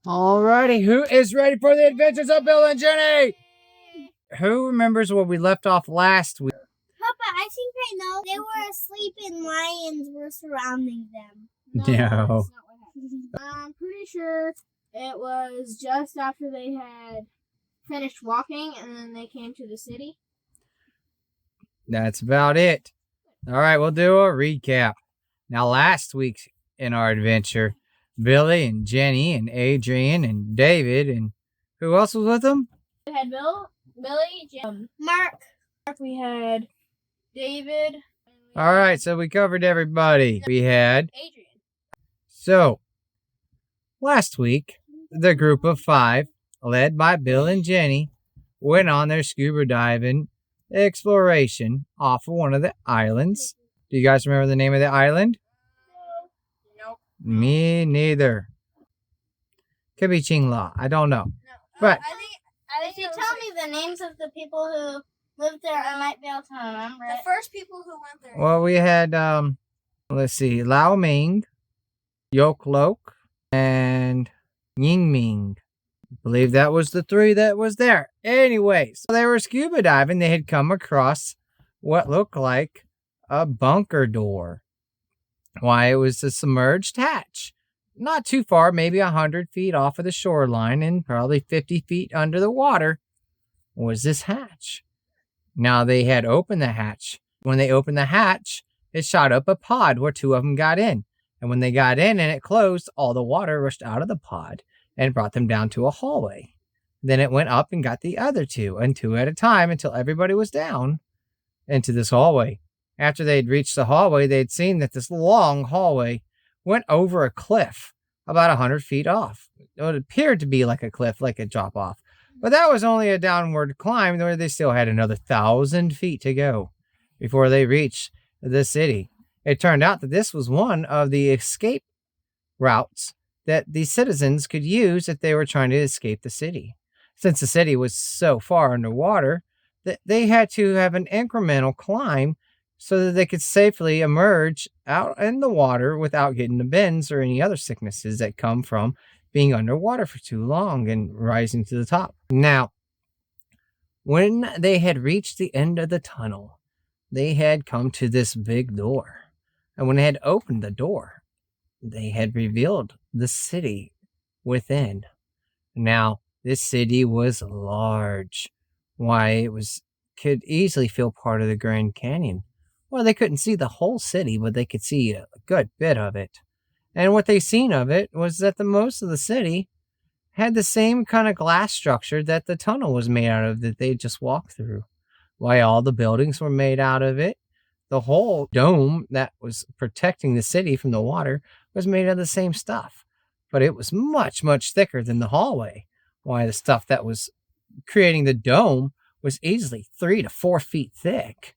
Alrighty, who is ready for the adventures of Bill and Jenny? Who remembers where we left off last week? Papa, I think I know. They were asleep and lions were surrounding them. No. That's not what happened. I'm pretty sure it was just after they had finished walking and then they came to the city. That's about it. Alright, we'll do a recap. Now, last week in our adventure, Billy and Jenny and Adrian and David and who else was with them? We had Billy, Mark. we had David. Alright, so we covered everybody. We had... Adrian. So, last week, the group of 5, led by Bill and Jenny, went on their scuba diving exploration off of one of the islands. Do you guys remember the name of the island? Nope. Me neither. Could be Chingla. I don't know. No. But If you tell me the names of the people who lived there, I might be able to remember it. The first people who went there. well, we had let's see, Lao Ming, Yok Lok, and Ying Ming. I believe that was the 3 that was there. Anyways, they were scuba diving. They had come across what looked like a bunker door. Why, it was a submerged hatch. Not too far, maybe 100 feet off of the shoreline and probably 50 feet under the water was this hatch. Now, they had opened the hatch. When they opened the hatch, it shot up a pod where 2 of them got in. And when they got in and it closed, all the water rushed out of the pod and brought them down to a hallway. Then it went up and got the other 2, and 2 at a time until everybody was down into this hallway. After they'd reached the hallway, they'd seen that this long hallway went over a cliff about 100 feet off. It appeared to be like a cliff, like a drop off. But that was only a downward climb where they still had another 1,000 feet to go before they reached the city. It turned out that this was one of the escape routes that the citizens could use if they were trying to escape the city. Since the city was so far underwater, that they had to have an incremental climb so that they could safely emerge out in the water without getting the bends or any other sicknesses that come from being underwater for too long and rising to the top. Now, when they had reached the end of the tunnel, they had come to this big door. And when they had opened the door, they had revealed the city within. Now, this city was large. Why, it could easily feel part of the Grand Canyon. Well, they couldn't see the whole city, but they could see a good bit of it. And what they seen of it was that the most of the city had the same kind of glass structure that the tunnel was made out of that they just walked through. Why, all the buildings were made out of it. The whole dome that was protecting the city from the water was made of the same stuff. But it was much, much thicker than the hallway. Why, the stuff that was creating the dome was easily 3 to 4 feet thick.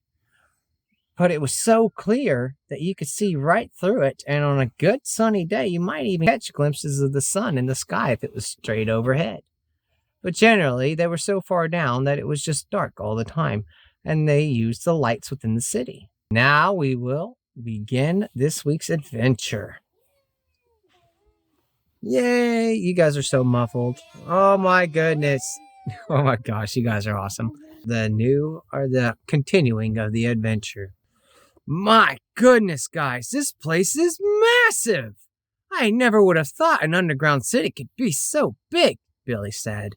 But it was so clear that you could see right through it, and on a good sunny day, you might even catch glimpses of the sun in the sky if it was straight overhead. But generally, they were so far down that it was just dark all the time, and they used the lights within the city. Now we will begin this week's adventure. Yay! You guys are so muffled. Oh my goodness. Oh my gosh, you guys are awesome. The continuing of the adventure. My goodness, guys, this place is massive. I never would have thought an underground city could be so big, Billy said,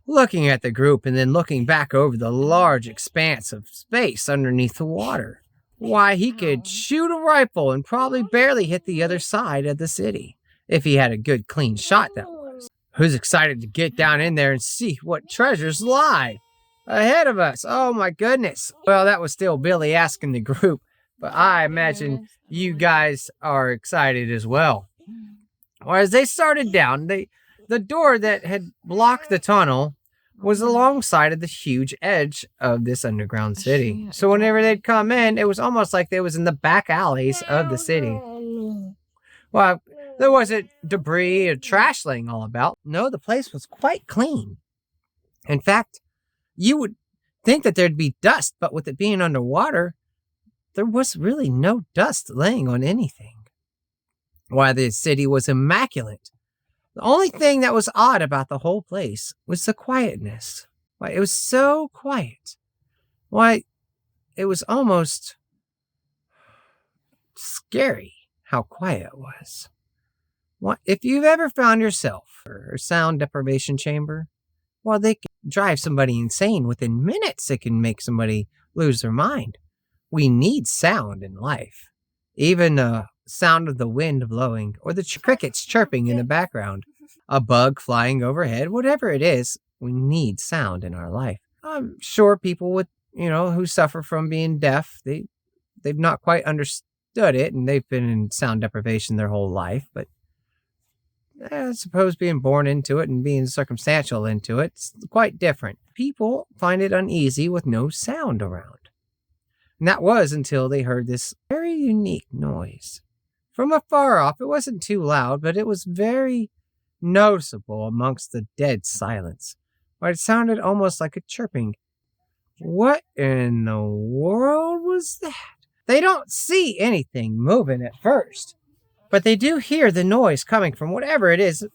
looking at the group and then looking back over the large expanse of space underneath the water. Why, he could shoot a rifle and probably barely hit the other side of the city, if he had a good clean shot, that was. Who's excited to get down in there and see what treasures lie ahead of us? Oh my goodness. Well, that was still Billy asking the group, but I imagine you guys are excited as well. Well, as they started down, the door that had blocked the tunnel was alongside of the huge edge of this underground city. So whenever they'd come in, it was almost like they was in the back alleys of the city. Well, there wasn't debris or trash laying all about. No, the place was quite clean. In fact, you would think that there'd be dust, but with it being underwater, there was really no dust laying on anything. Why, the city was immaculate. The only thing that was odd about the whole place was the quietness. Why, it was so quiet. Why, it was almost scary how quiet it was. What, if you've ever found yourself in a sound deprivation chamber, well, they can drive somebody insane within minutes. It can make somebody lose their mind. We need sound in life. Even the sound of the wind blowing or the crickets chirping in the background, a bug flying overhead, whatever it is, we need sound in our life. I'm sure people with, who suffer from being deaf, they've not quite understood it and they've been in sound deprivation their whole life, but I suppose being born into it and being circumstantial into it's quite different. People find it uneasy with no sound around. And that was until they heard this very unique noise. From afar off, it wasn't too loud, but it was very noticeable amongst the dead silence. But it sounded almost like a chirping. What in the world was that? They don't see anything moving at first, but they do hear the noise coming from whatever it is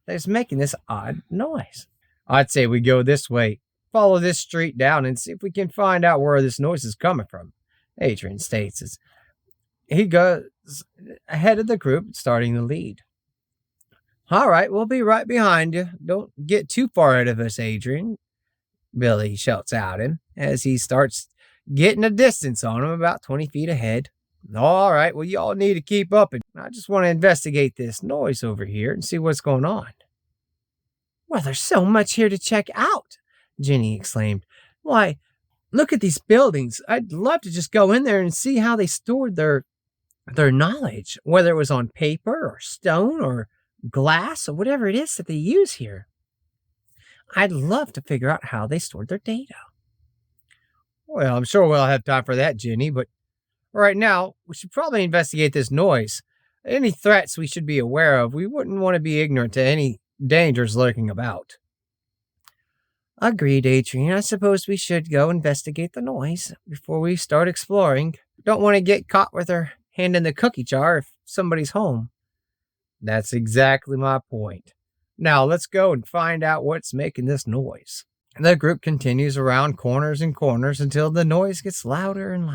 that's making this odd noise. I'd say we go this way, follow this street down, and see if we can find out where this noise is coming from, Adrian states as he goes ahead of the group, starting the lead. All right, we'll be right behind you. Don't get too far ahead of us, Adrian, Billy shouts out him as he starts getting a distance on him, about 20 feet ahead. All right, well, y'all need to keep up. I just want to investigate this noise over here and see what's going on. Well, there's so much here to check out, Ginny exclaimed. Why, look at these buildings. I'd love to just go in there and see how they stored their knowledge, whether it was on paper or stone or glass or whatever it is that they use here. I'd love to figure out how they stored their data. Well, I'm sure we'll have time for that, Ginny, but right now, we should probably investigate this noise. Any threats we should be aware of. We wouldn't want to be ignorant to any dangers lurking about. Agreed, Adrian. I suppose we should go investigate the noise before we start exploring. Don't want to get caught with our hand in the cookie jar if somebody's home. That's exactly my point. Now, let's go and find out what's making this noise. The group continues around corners and corners until the noise gets louder and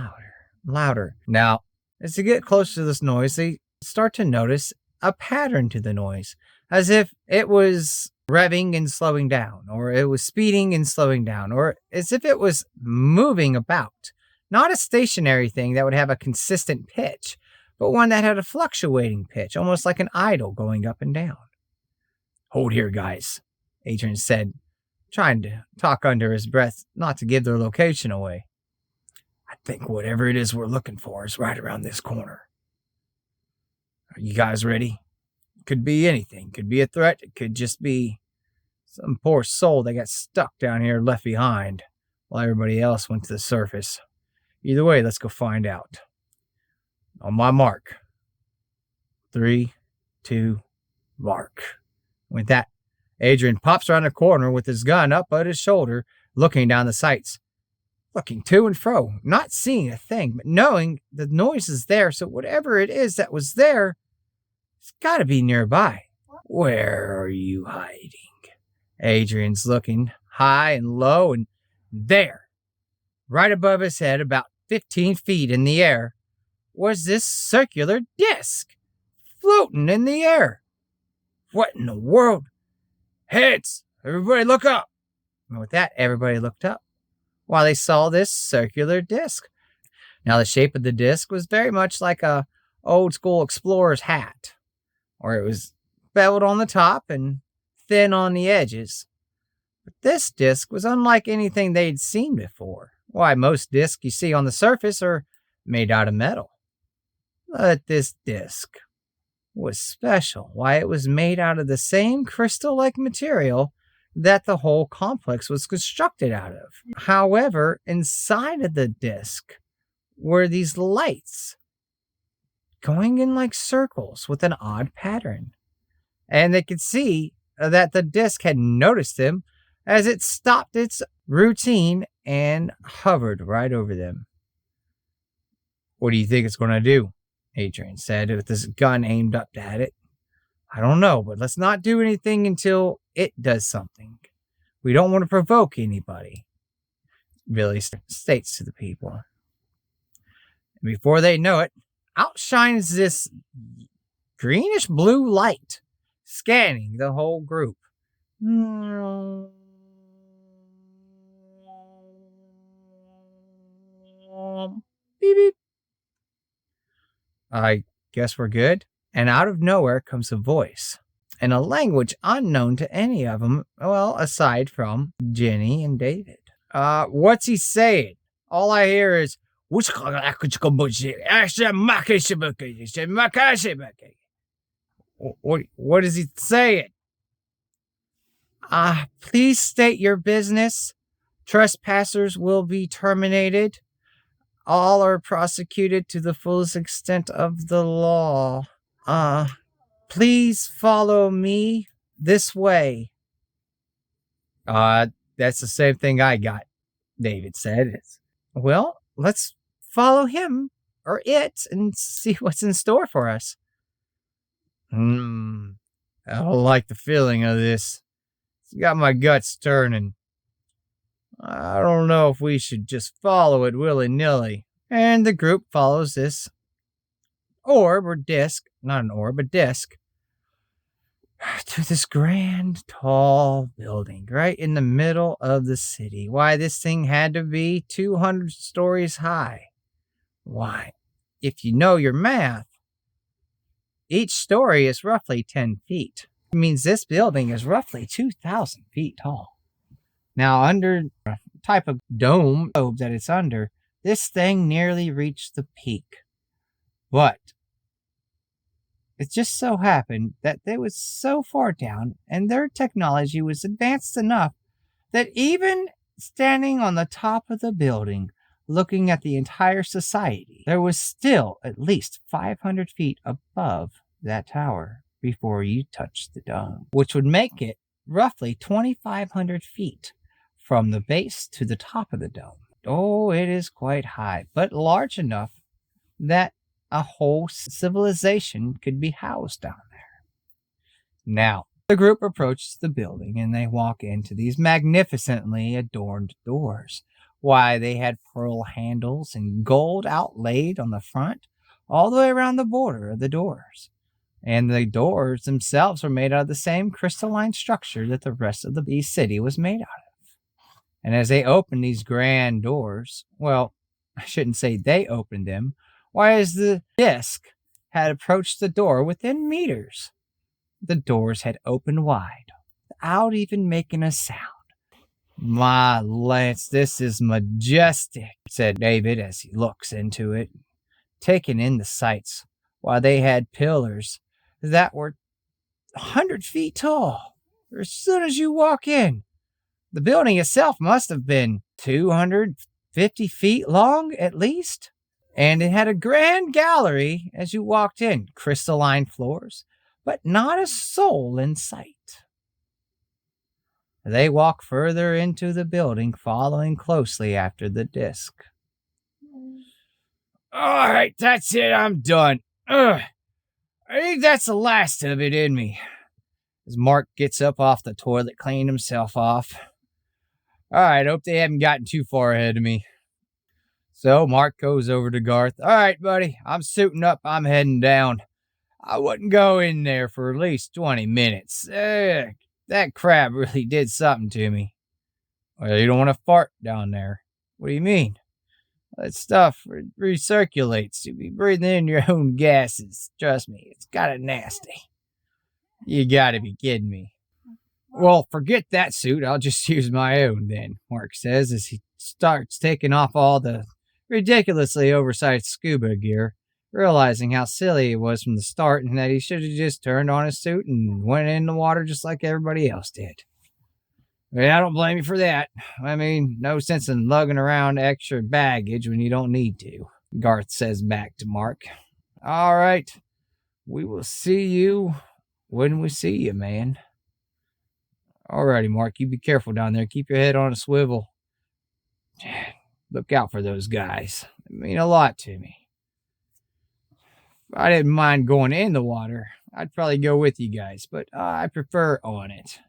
louder. Now, as they get close to this noise, they start to notice a pattern to the noise, as if it was revving and slowing down, or it was speeding and slowing down, or as if it was moving about. Not a stationary thing that would have a consistent pitch, but one that had a fluctuating pitch, almost like an idle going up and down. Hold here, guys, Adrian said, trying to talk under his breath not to give their location away. I think whatever it is we're looking for is right around this corner. Are you guys ready? Could be anything. Could be a threat. It could just be some poor soul that got stuck down here left behind while everybody else went to the surface. Either way, let's go find out. On my mark. 3, 2, mark. With that, Adrian pops around the corner with his gun up at his shoulder, looking down the sights. Looking to and fro, not seeing a thing, but knowing the noise is there, so whatever it is that was there, it's got to be nearby. Where are you hiding? Adrian's looking high and low, and there, right above his head, about 15 feet in the air, was this circular disc, floating in the air. What in the world? Heads! Everybody look up! And with that, everybody looked up while they saw this circular disc. Now, the shape of the disc was very much like a old-school explorer's hat, or it was beveled on the top and thin on the edges. But this disc was unlike anything they'd seen before. Why, most discs you see on the surface are made out of metal. But this disc was special. Why, it was made out of the same crystal-like material that the whole complex was constructed out of. However, inside of the disc were these lights going in like circles with an odd pattern. And they could see that the disc had noticed them as it stopped its routine and hovered right over them. What do you think it's going to do? Adrian said with his gun aimed up at it. I don't know, but let's not do anything until it does something. We don't want to provoke anybody, Billy states to the people. And before they know it, out shines this greenish blue light, scanning the whole group. Beep, beep. I guess we're good. And out of nowhere comes a voice, in a language unknown to any of them, well, aside from Jenny and David. What's he saying? All I hear is, what is he saying? Please state your business. Trespassers will be terminated. All are prosecuted to the fullest extent of the law. Please follow me this way. That's the same thing I got, David said. Well, let's follow him or it and see what's in store for us. I don't like the feeling of this. It's got my guts turning. I don't know if we should just follow it willy-nilly. And the group follows this orb or disc, not an orb, a disc, to this grand, tall building right in the middle of the city. Why, this thing had to be 200 stories high. Why, if you know your math, each story is roughly 10 feet. It means this building is roughly 2,000 feet tall. Now, under the type of dome that it's under, this thing nearly reached the peak. But it just so happened that they was so far down and their technology was advanced enough that even standing on the top of the building, looking at the entire society, there was still at least 500 feet above that tower before you touched the dome, which would make it roughly 2,500 feet from the base to the top of the dome. Oh, it is quite high, but large enough that a whole civilization could be housed down there. Now, the group approaches the building and they walk into these magnificently adorned doors. Why, they had pearl handles and gold outlaid on the front, all the way around the border of the doors. And the doors themselves were made out of the same crystalline structure that the rest of the city was made out of. And as they opened these grand doors, well, I shouldn't say they opened them. Why, as the disc had approached the door within meters, the doors had opened wide, without even making a sound. My Lance, this is majestic, said David as he looks into it, taking in the sights, while they had pillars that were 100 feet tall. As soon as you walk in, the building itself must have been 250 feet long at least. And it had a grand gallery as you walked in, crystalline floors, but not a soul in sight. They walk further into the building, following closely after the disc. All right, that's it. I'm done. I think that's the last of it in me. As Mark gets up off the toilet, cleaning himself off. All right, hope they haven't gotten too far ahead of me. So Mark goes over to Garth. All right, buddy, I'm suiting up. I'm heading down. I wouldn't go in there for at least 20 minutes. That crab really did something to me. Well, you don't want to fart down there. What do you mean? That stuff recirculates. You'll be breathing in your own gases. Trust me, it's kind of nasty. You gotta be kidding me. Well, forget that suit. I'll just use my own then, Mark says as he starts taking off all the ridiculously oversized scuba gear, realizing how silly he was from the start and that he should have just turned on his suit and went in the water just like everybody else did. But I don't blame you for that. I mean, no sense in lugging around extra baggage when you don't need to, Garth says back to Mark. All right, we will see you when we see you, man. Alrighty, Mark, you be careful down there. Keep your head on a swivel. Look out for those guys. They mean a lot to me. I didn't mind going in the water. I'd probably go with you guys, but I prefer on it.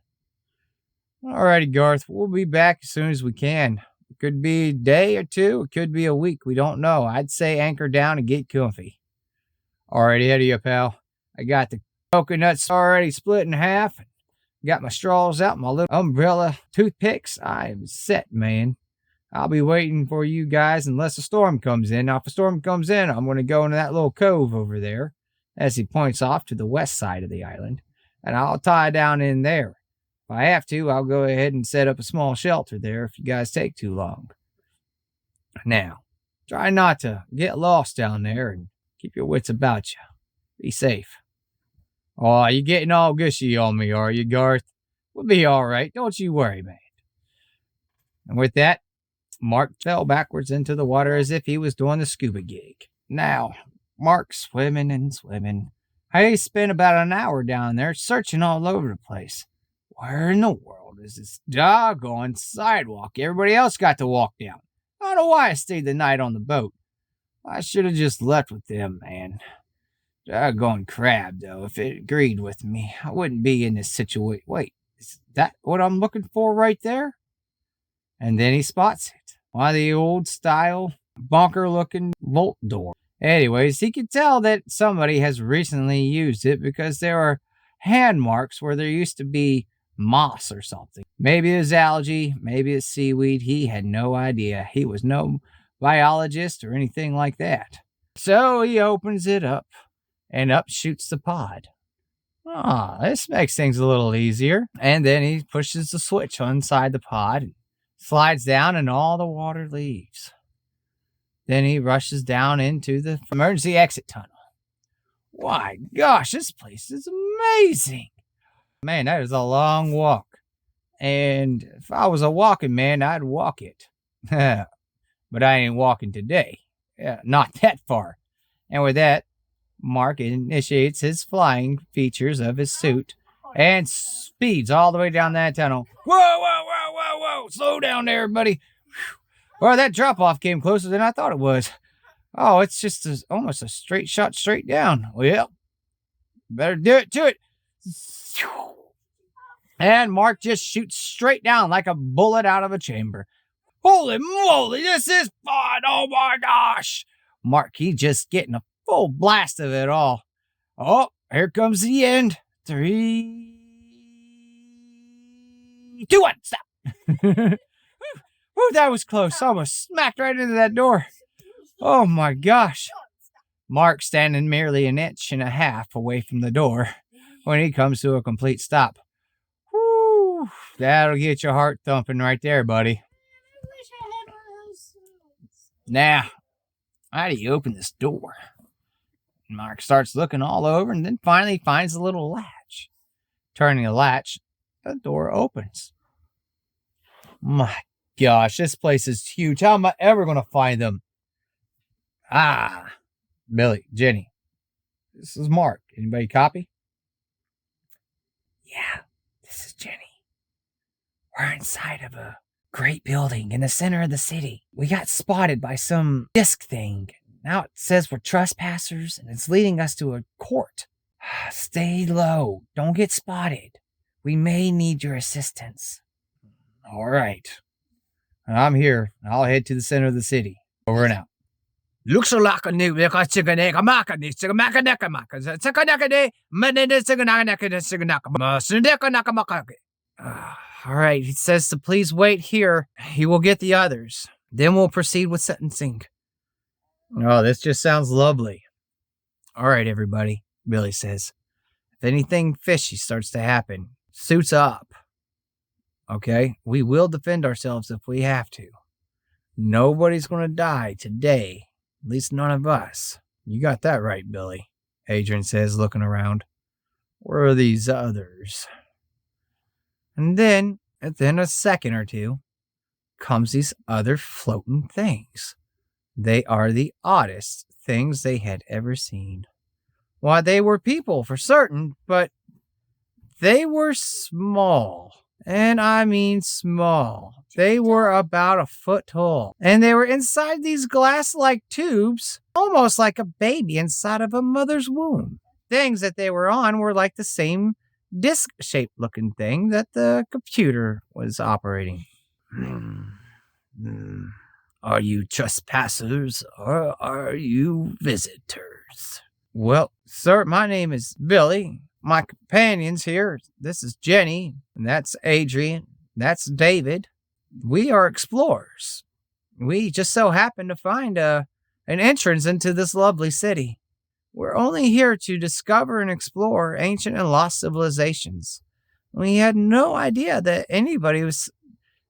Alrighty, Garth. We'll be back as soon as we can. It could be a day or two. It could be a week. We don't know. I'd say anchor down and get comfy. Alrighty, ahead of you, pal. I got the coconuts already split in half. Got my straws out, my little umbrella toothpicks. I'm set, man. I'll be waiting for you guys unless a storm comes in. Now, if a storm comes in, I'm going to go into that little cove over there, as he points off to the west side of the island, and I'll tie down in there. If I have to, I'll go ahead and set up a small shelter there if you guys take too long. Now, try not to get lost down there and keep your wits about you. Be safe. Oh, you getting all gushy on me, are you, Garth? We'll be all right. Don't you worry, man. And with that, Mark fell backwards into the water as if he was doing the scuba gig. Now, Mark's swimming and swimming. He spent about an hour down there searching all over the place. Where in the world is this doggone sidewalk everybody else got to walk down? I don't know why I stayed the night on the boat. I should have just left with them, man. Doggone crab, though. If it agreed with me, I wouldn't be in this situation. Wait, is that what I'm looking for right there? And then he spots it. One of the old-style, bonker-looking vault door. Anyways, he could tell that somebody has recently used it because there are hand marks where there used to be moss or something. Maybe it was algae, maybe it's seaweed. He had no idea. He was no biologist or anything like that. So he opens it up, and up shoots the pod. This makes things a little easier. And then he pushes the switch inside the pod, and slides down, and all the water leaves. Then he rushes down into the emergency exit tunnel. My gosh, this place is amazing. Man, that is a long walk. And if I was a walking man, I'd walk it. But I ain't walking today. Not that far. And with that, Mark initiates his flying features of his suit and speeds all the way down that tunnel. Whoa, whoa, whoa, whoa, whoa. Slow down there, buddy. Well, that drop-off came closer than I thought it was. Oh, it's just almost a straight shot straight down. Well, better do it to it. And Mark just shoots straight down like a bullet out of a chamber. Holy moly, this is fun. Oh, my gosh. Mark, he's just getting a full blast of it all. Oh, here comes the end. 3, 2, 1, stop. Whew, that was close. Almost smacked right into that door. Oh my gosh. Mark standing merely an inch and a half away from the door when he comes to a complete stop. Whew, that'll get your heart thumping right there, buddy. Now, how do you open this door? Mark starts looking all over and then finally finds a little latch. Turning the latch, the door opens. My gosh, this place is huge. How am I ever going to find them? Billy, Jenny, this is Mark. Anybody copy? Yeah, this is Jenny. We're inside of a great building in the center of the city. We got spotted by some disc thing. Now it says we're trespassers and it's leading us to a court. Stay low. Don't get spotted. We may need your assistance. All right. I'm here. I'll head to the center of the city. Over and out. Looks like a new all right, he says to please wait here. He will get the others. Then we'll proceed with sentencing. Oh, this just sounds lovely. All right, everybody, Billy says. If anything fishy starts to happen, suits up. Okay? We will defend ourselves if we have to. Nobody's going to die today. At least none of us. You got that right, Billy, Adrian says, looking around. Where are these others? And then, within a second or two, comes these other floating things. They are the oddest things they had ever seen. Why, they were people for certain, but they were small. And I mean small. They were about a foot tall. And they were inside these glass-like tubes, almost like a baby inside of a mother's womb. things that they were on were like the same disc-shaped looking thing that the computer was operating. Are you trespassers or are you visitors? Well, sir, my name is Billy. My companions here, this is Jenny, and that's Adrian, that's David. We are explorers. We just so happen to find an entrance into this lovely city. We're only here to discover and explore ancient and lost civilizations. We had no idea that anybody was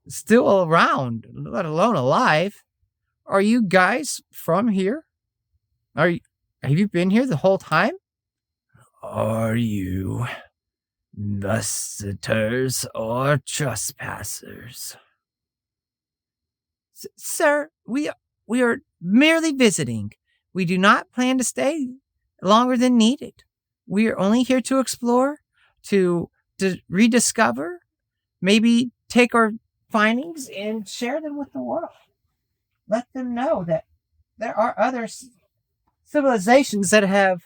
still around, let alone alive. Are you guys from here? Have you been here the whole time? Are you visitors or trespassers? Sir, we are merely visiting. We do not plan to stay longer than needed. We are only here to explore, to rediscover, maybe take our findings and share them with the world. Let them know that there are other civilizations that have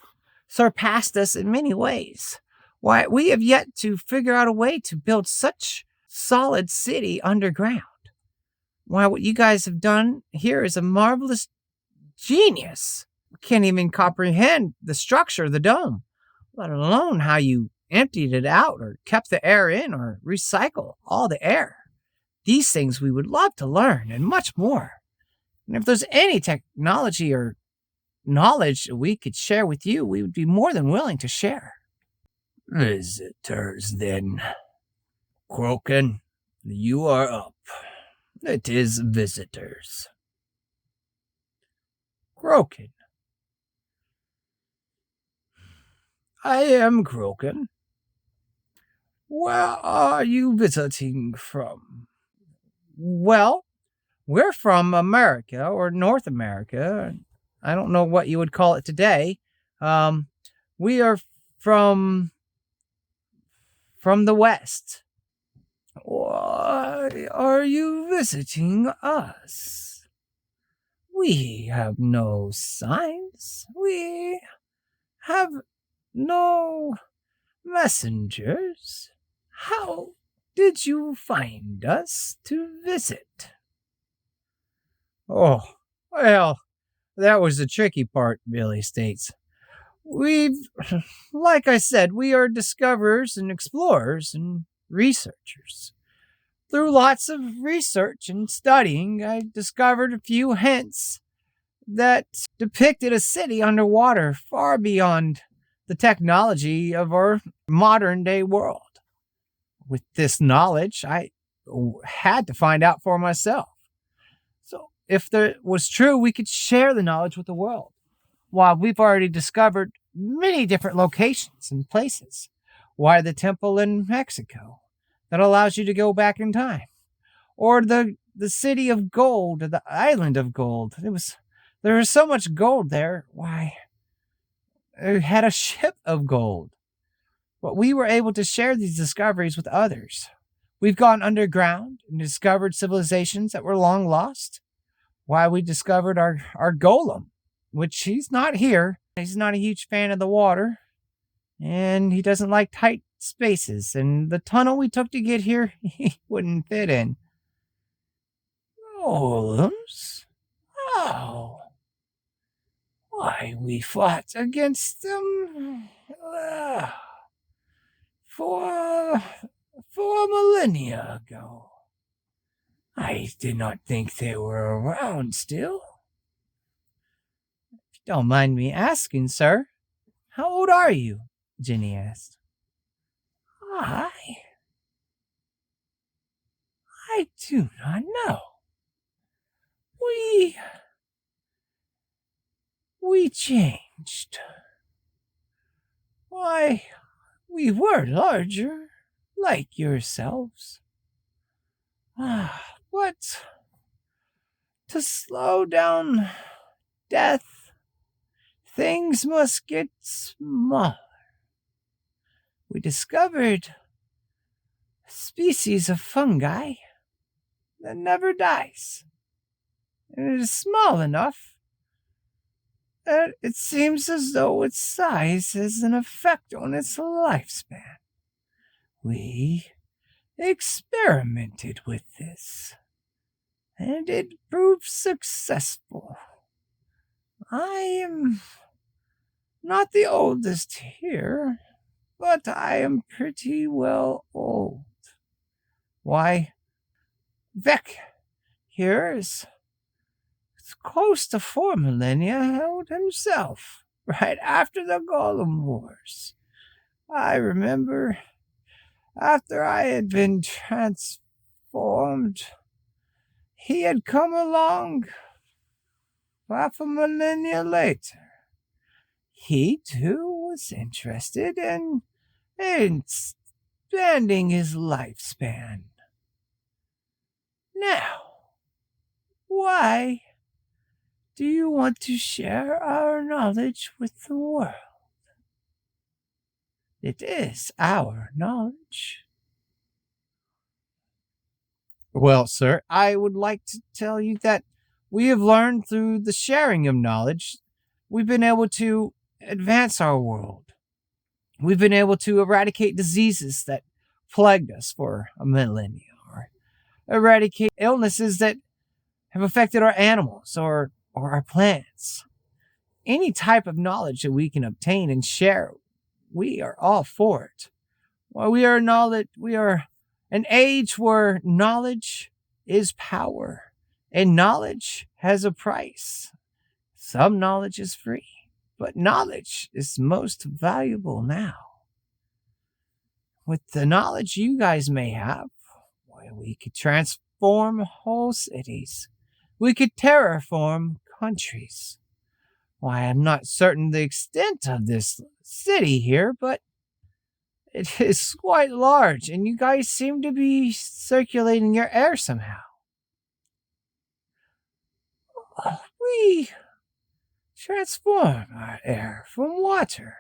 surpassed us in many ways. Why, we have yet to figure out a way to build such solid city underground. Why, what you guys have done here is a marvelous genius. We can't even comprehend the structure of the dome, let alone how you emptied it out or kept the air in or recycle all the air. These things we would love to learn and much more. And if there's any technology or knowledge we could share with you, we would be more than willing to share. Visitors, then. Croken, you are up. It is visitors. Croken. I am Croken. Where are you visiting from? Well, we're from America, or North America. I don't know what you would call it today. We are from the West. Why are you visiting us? We have no signs. We have no messengers. How did you find us to visit? Oh, well, that was the tricky part, Billy states. Like I said, we are discoverers and explorers and researchers. Through lots of research and studying, I discovered a few hints that depicted a city underwater far beyond the technology of our modern day world. With this knowledge, I had to find out for myself. So if that was true, we could share the knowledge with the world. While we've already discovered many different locations and places. Why, the temple in Mexico that allows you to go back in time. Or the city of gold, or the island of gold. There was so much gold there. Why, it had a ship of gold. But we were able to share these discoveries with others. We've gone underground and discovered civilizations that were long lost. Why, we discovered our golem, which he's not here. He's not a huge fan of the water, and he doesn't like tight spaces, and the tunnel we took to get here, he wouldn't fit in. Golems? Oh. Why, we fought against them for millennia ago. I did not think they were around still. If you don't mind me asking, sir, how old are you? Jenny asked. I do not know. We changed. Why, we were larger, like yourselves. But to slow down death, things must get smaller. We discovered a species of fungi that never dies. And it is small enough it seems as though its size has an effect on its lifespan. We experimented with this, and it proved successful. I am not the oldest here, but I am pretty well old. Why, Vec here is it's close to 4 millennia old himself, right after the Golem Wars. I remember after I had been transformed, he had come along 5 millennia later. He too was interested in expanding his lifespan. Now, why do you want to share our knowledge with the world? It is our knowledge. Well, sir, I would like to tell you that we have learned through the sharing of knowledge, we've been able to advance our world. We've been able to eradicate diseases that plagued us for a millennia, or eradicate illnesses that have affected our animals or our plants. Any type of knowledge that we can obtain and share, we are all for it. Well, we are an age where knowledge is power, and knowledge has a price. Some knowledge is free, but knowledge is most valuable now. With the knowledge you guys may have, we could transform whole cities. We could terraform countries. Why, I'm not certain the extent of this city here, but it is quite large, and you guys seem to be circulating your air somehow. We transform our air from water.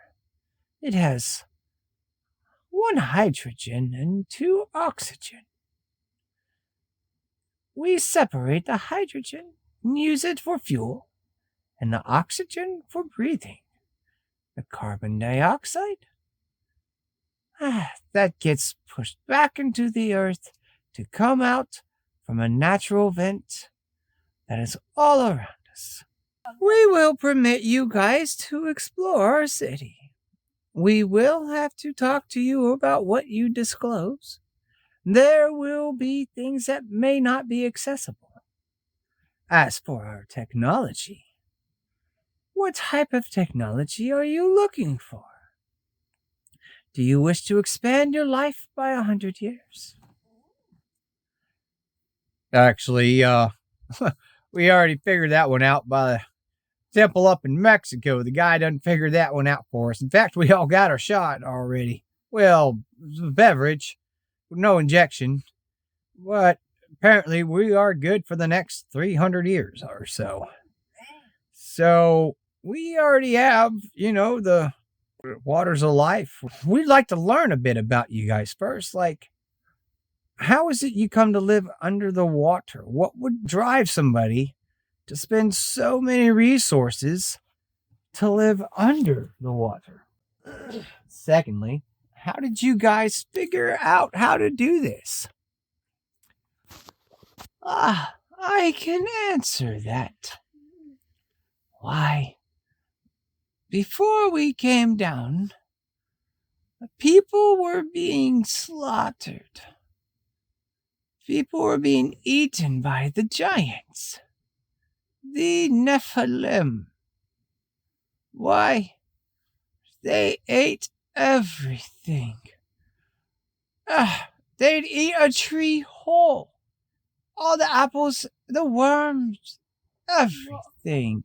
It has 1 hydrogen and 2 oxygen. We separate the hydrogen and use it for fuel, and the oxygen for breathing. The carbon dioxide, that gets pushed back into the earth to come out from a natural vent that is all around us. We will permit you guys to explore our city. We will have to talk to you about what you disclose. There will be things that may not be accessible. As for our technology, what type of technology are you looking for? Do you wish to expand your life by 100 years? Actually, we already figured that one out by the temple up in Mexico. The guy done figured that one out for us. In fact, we all got our shot already. Well, beverage, no injection. But apparently we are good for the next 300 years or so. So we already have, the waters of life. We'd like to learn a bit about you guys first. Like, how is it you come to live under the water? What would drive somebody to spend so many resources to live under the water? Secondly, how did you guys figure out how to do this? I can answer that. Why, before we came down, people were being slaughtered. People were being eaten by the giants, the Nephilim. Why, they ate everything. They'd eat a tree whole. All the apples, the worms, everything.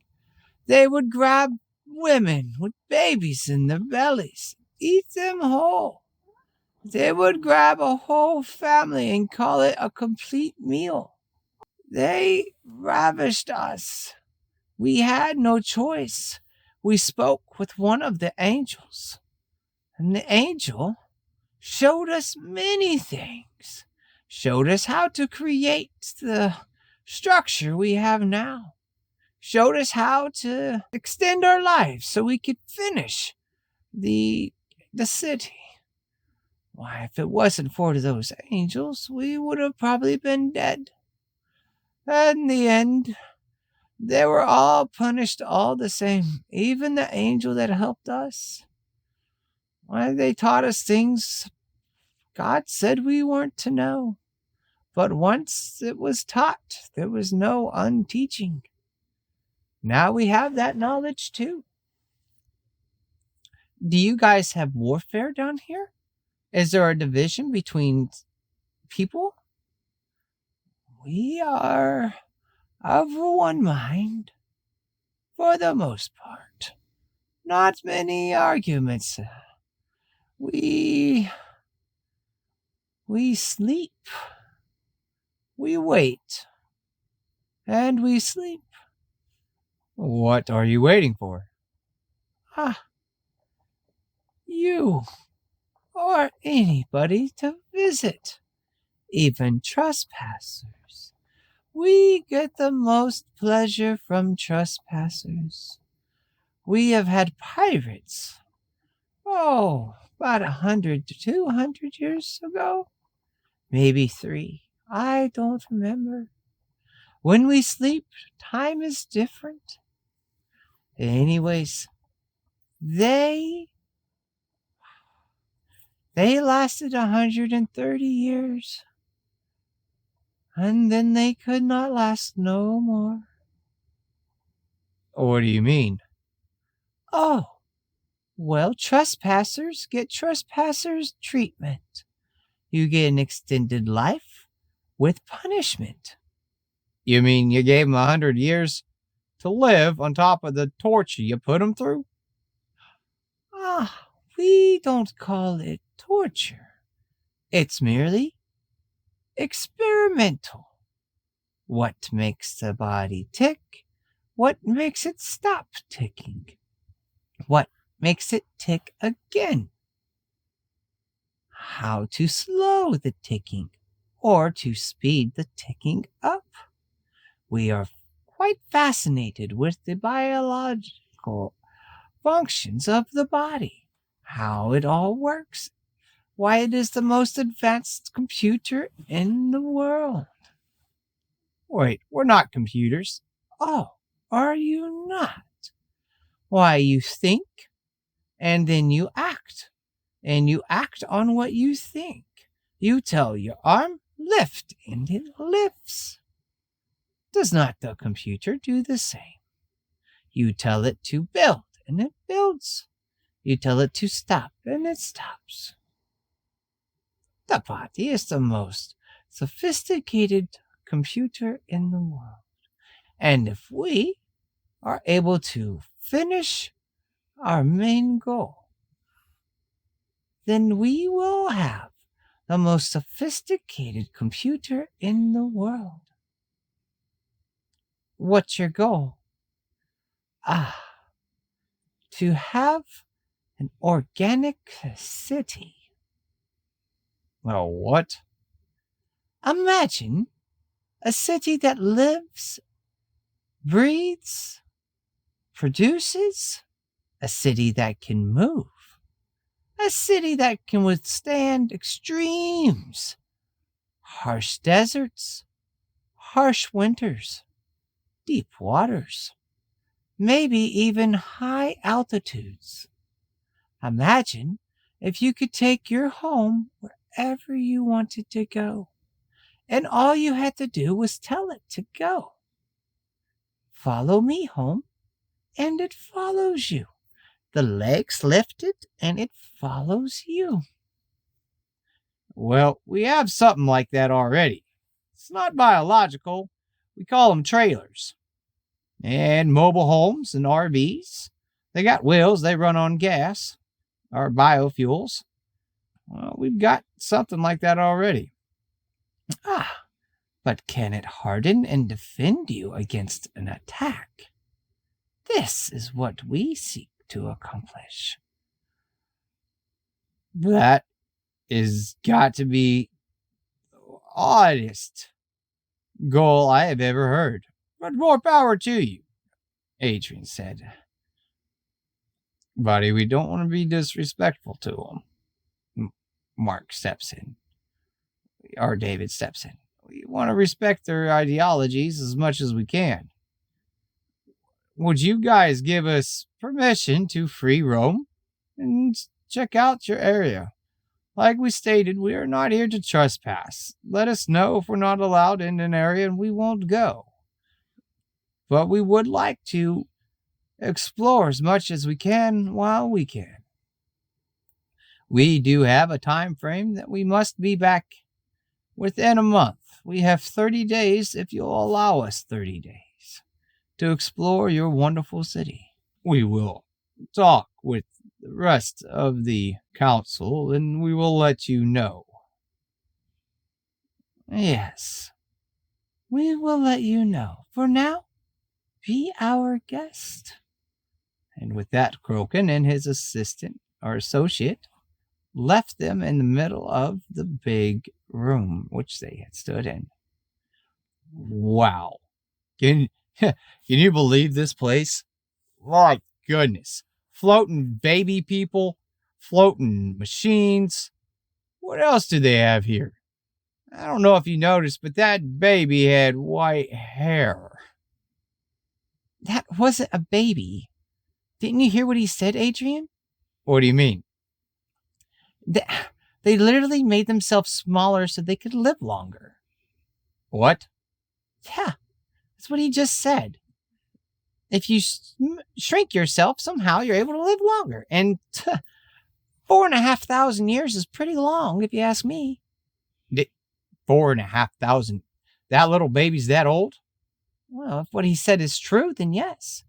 They would grab women with babies in their bellies, eat them whole. They would grab a whole family and call it a complete meal. They ravished us. We had no choice. We spoke with one of the angels, and the angel showed us many things, showed us how to create the structure we have now. showed us how to extend our lives so we could finish the city. Why, if it wasn't for those angels, we would have probably been dead. In the end, they were all punished all the same, even the angel that helped us. Why, they taught us things God said we weren't to know. But once it was taught, there was no unteaching. Now we have that knowledge too. Do you guys have warfare down here? Is there a division between people? We are of one mind, for the most part. Not many arguments. We sleep. We wait. And we sleep. What are you waiting for? You or anybody to visit, even trespassers. We get the most pleasure from trespassers. We have had pirates, about 100 to 200 years ago. Maybe 3. I don't remember. When we sleep, time is different. Anyways, they lasted 130 years. And then they could not last no more. What do you mean? Oh, well, trespassers get trespassers treatment. You get an extended life with punishment. You mean you gave them 100 years to live on top of the torture you put them through? We don't call it torture. It's merely experimental. What makes the body tick? What makes it stop ticking? What makes it tick again? How to slow the ticking or to speed the ticking up. We are quite fascinated with the biological functions of the body, how it all works, why it is the most advanced computer in the world. Wait, we're not computers. Oh, are you not? Why, you think, and then you act. And you act on what you think. You tell your arm, lift, and it lifts. Does not the computer do the same? You tell it to build, and it builds. You tell it to stop, and it stops. The body is the most sophisticated computer in the world. And if we are able to finish our main goal, then we will have the most sophisticated computer in the world. What's your goal? To have an organic city. Well, what? Imagine a city that lives, breathes, produces, a city that can move, a city that can withstand extremes, harsh deserts, harsh winters, deep waters, maybe even high altitudes. Imagine if you could take your home wherever you wanted to go, and all you had to do was tell it to go. Follow me home, and it follows you. The legs lifted, and it follows you. Well, we have something like that already. It's not biological. We call them trailers. And mobile homes and RVs. They got wheels. They run on gas or biofuels. Well, we've got something like that already. But can it harden and defend you against an attack? This is what we seek to accomplish. That is got to be the oddest goal I have ever heard. But more power to you. Adrian said. Buddy, we don't want to be disrespectful to him. Mark steps in. Or David steps in. We want to respect their ideologies as much as we can. Would you guys give us permission to free roam and check out your area? Like we stated, we are not here to trespass. Let us know if we're not allowed in an area and we won't go. But we would like to explore as much as we can while we can. We do have a time frame that we must be back within a month. We have 30 days if you'll allow us 30 days to explore your wonderful city. We will talk with the rest of the council and we will let you know. Yes, we will let you know. For now, be our guest. And with that, Crokin and his assistant or associate left them in the middle of the big room which they had stood in. Wow. Can you believe this place? My goodness. Floating baby people, floating machines. What else do they have here? I don't know if you noticed, but that baby had white hair. That wasn't a baby. Didn't you hear what he said, Adrian? What do you mean? They literally made themselves smaller so they could live longer. What? Yeah, that's what he just said. If you shrink yourself, somehow you're able to live longer. And 4,500 years is pretty long, if you ask me. 4,500? That little baby's that old? Well, if what he said is true, then yes.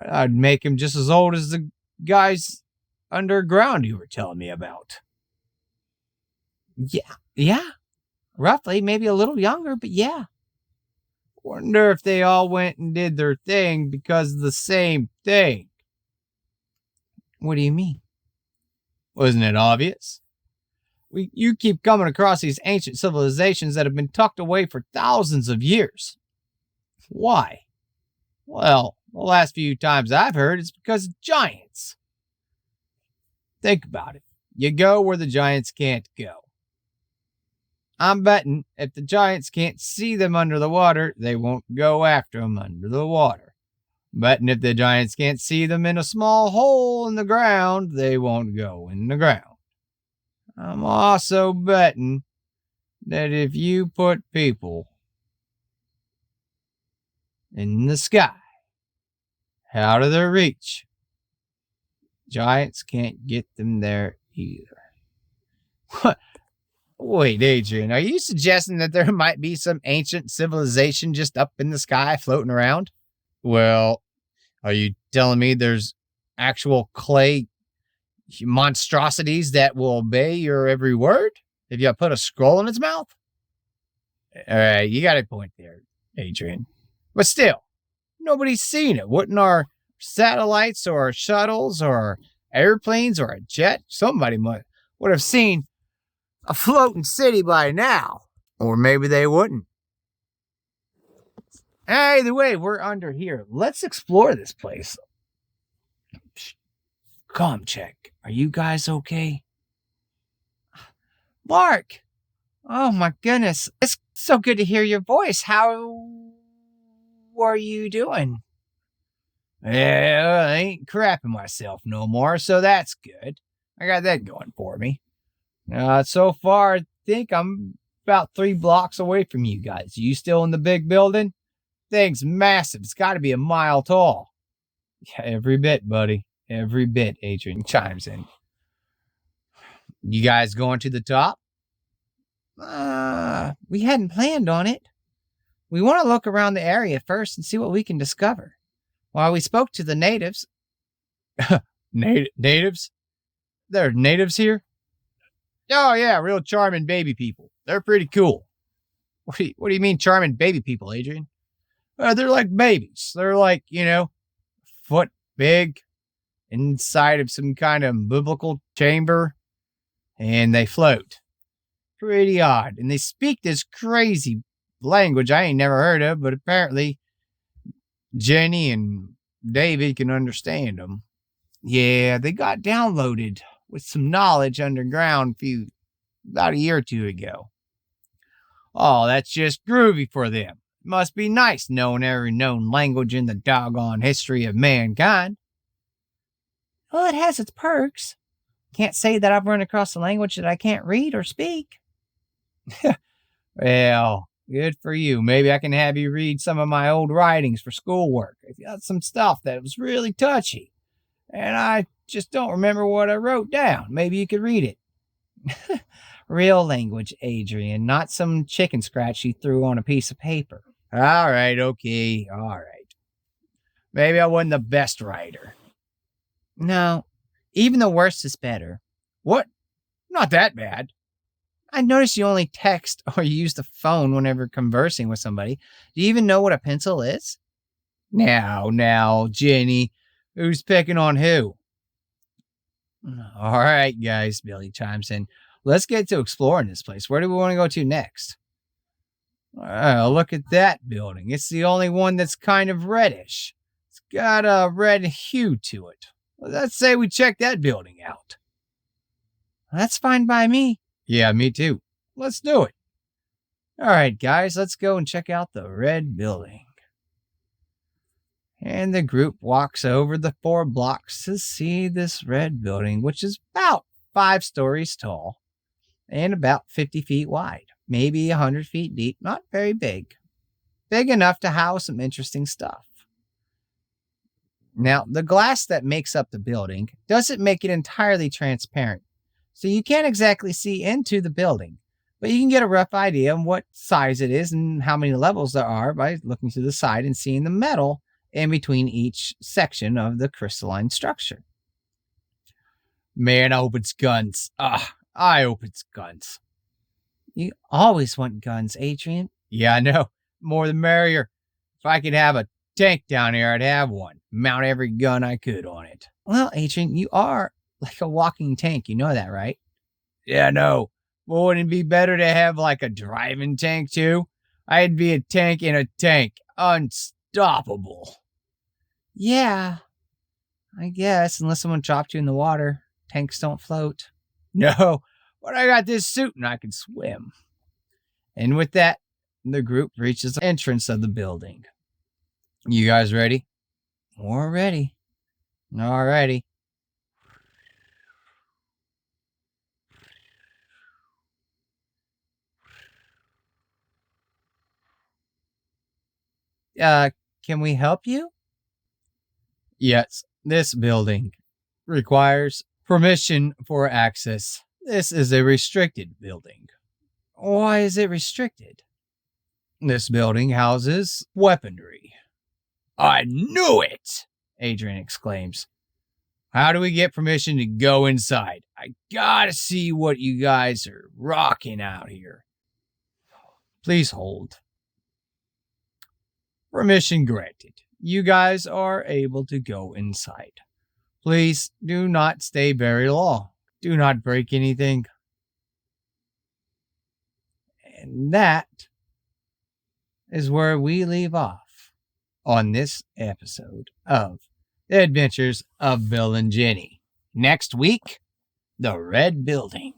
I'd make him just as old as the guys underground you were telling me about. Yeah. Roughly, maybe a little younger, but yeah. Wonder if they all went and did their thing because of the same thing. What do you mean? Wasn't it obvious? You keep coming across these ancient civilizations that have been tucked away for thousands of years. Why? Well, the last few times I've heard it's because of giants. Think about it. You go where the giants can't go. I'm betting if the giants can't see them under the water, they won't go after them under the water. Betting if the giants can't see them in a small hole in the ground, they won't go in the ground. I'm also betting that if you put people in the sky, out of their reach, giants can't get them there either. Wait, Adrian, are you suggesting that there might be some ancient civilization just up in the sky floating around? Well, are you telling me there's actual clay monstrosities that will obey your every word if you put a scroll in its mouth? All right, you got a point there, Adrian. But still, nobody's seen it. Wouldn't our satellites or our shuttles or our airplanes or a jet, somebody would have seen a floating city by now. Or maybe they wouldn't. Either way, we're under here. Let's explore this place. Comm check. Are you guys okay? Mark! Oh my goodness. It's so good to hear your voice. How are you doing? Yeah, I ain't crapping myself no more, so that's good. I got that going for me. So far, I think I'm about 3 blocks away from you guys. You still in the big building? Thing's massive. It's got to be a mile tall. Yeah, every bit, buddy. Every bit, Adrian chimes in. You guys going to the top? We hadn't planned on it. We want to look around the area first and see what we can discover. While we spoke to the natives. Natives? There are natives here? Oh, yeah, real charming baby people. They're pretty cool. What do you mean charming baby people, Adrian? They're like babies. They're like, foot big inside of some kind of biblical chamber, and they float. Pretty odd. And they speak this crazy language I ain't never heard of, but apparently Jenny and David can understand them. Yeah, they got downloaded with some knowledge underground about a year or two ago. Oh, that's just groovy for them. Must be nice knowing every known language in the doggone history of mankind. Well, it has its perks. Can't say that I've run across a language that I can't read or speak. Well, good for you. Maybe I can have you read some of my old writings for schoolwork. I've got some stuff that was really touchy, and I just don't remember what I wrote down. Maybe you could read it. Real language, Adrian, not some chicken scratch you threw on a piece of paper. All right, okay, all right. Maybe I wasn't the best writer. No, even the worst is better. What? Not that bad. I noticed you only text or use the phone whenever conversing with somebody. Do you even know what a pencil is? Now, Jenny. Who's picking on who? All right, guys, Billy chimes in. Let's get to exploring this place. Where do we want to go to next? Look at that building. It's the only one that's kind of reddish. It's got a red hue to it. Let's say we check that building out. That's fine by me. Yeah, me too. Let's do it. All right, guys, let's go and check out the red building. And the group walks over the 4 blocks to see this red building, which is about 5 stories tall and about 50 feet wide, maybe 100 feet deep, not very big. Big enough to house some interesting stuff. Now, the glass that makes up the building doesn't make it entirely transparent, so you can't exactly see into the building, but you can get a rough idea of what size it is and how many levels there are by looking to the side and seeing the metal in between each section of the crystalline structure. Man, I hope it's guns. I hope it's guns. You always want guns, Adrian. Yeah, I know. More the merrier. If I could have a tank down here, I'd have one. Mount every gun I could on it. Well, Adrian, you are like a walking tank. You know that, right? Yeah, no. Well, wouldn't it be better to have like a driving tank too? I'd be a tank in a tank. Unstoppable. Yeah, I guess, unless someone dropped you in the water. Tanks don't float. No, but I got this suit and I can swim. And with that, the group reaches the entrance of the building. You guys ready? We're ready. Alrighty. Can we help you? Yes, this building requires permission for access. This is a restricted building. Why is it restricted? This building houses weaponry. I knew it! Adrian exclaims. How do we get permission to go inside? I gotta see what you guys are rocking out here. Please hold. Permission granted. You guys are able to go inside. Please do not stay very long. Do not break anything. And that is where we leave off on this episode of The Adventures of Bill and Jenny. Next week, the Red Building.